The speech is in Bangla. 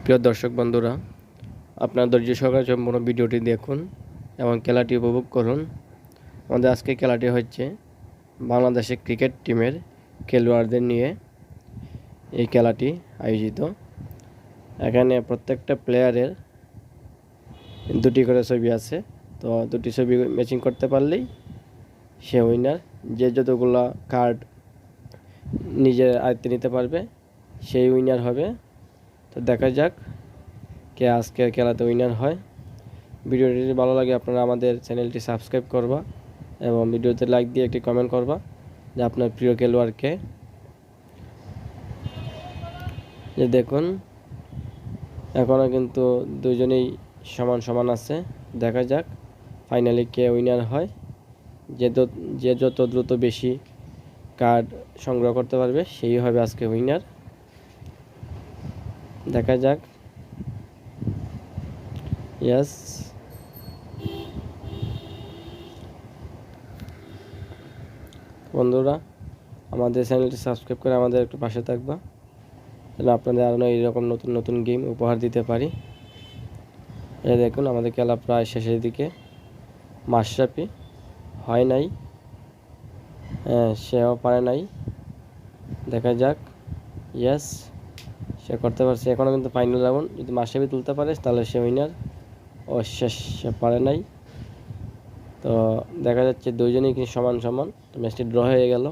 প্রিয় দর্শক বন্ধুরা, আপনার ধৈর্য সহকারে সম্পূর্ণ ভিডিওটি দেখুন এবং খেলাটি উপভোগ করুন। আমাদের আজকে খেলাটি হচ্ছে বাংলাদেশের ক্রিকেট টিমের খেলোয়াড়দের নিয়ে এই খেলাটি আয়োজিত। এখানে প্রত্যেকটা প্লেয়ারের দুটি করে ছবি আছে, তো দুটি ছবি ম্যাচিং করতে পারলেই সে উইনার। যে যতগুলো কার্ড নিজের আয়ত্তে নিতে পারবে সেই উইনার হবে। তো দেখা যাক কে আজকের খেলাতে উইনার হয়। ভিডিওটি যদি ভালো লাগে আপনারা আমাদের চ্যানেলটি সাবস্ক্রাইব করবা এবং ভিডিওতে লাইক দিয়ে একটি কমেন্ট করবা যে আপনার প্রিয় খেলোয়াড়কে। যে দেখুন এখনও কিন্তু দুজনেই সমান সমান আছে। দেখা যাক ফাইনালি কে উইনার হয়। যে যত দ্রুত বেশি কার্ড সংগ্রহ করতে পারবে সেই হবে আজকে উইনার। দেখা যাক। ইয়েস, বন্ধুরা আমাদের চ্যানেলটি সাবস্ক্রাইব করে আমাদের একটু পাশে থাকবা, যেন আপনাদের আরও এইরকম নতুন নতুন গেম উপহার দিতে পারি। এই দেখুন আমাদের খেলা প্রায় শেষের দিকে। মাশরাফি হয় নাই, সেও পারে নাই। দেখা যাক। ইয়েস, সে করতে পারছে। এখনও কিন্তু ফাইনাল রাউন্ড, যদি মাশরাফি তুলতে পারে তাহলে সে উইনার। ও শেষ, সে পারে নাই। তো দেখা যাচ্ছে দুইজনেই কিন্তু সমান সমান। ম্যাচটি ড্র হয়ে গেল।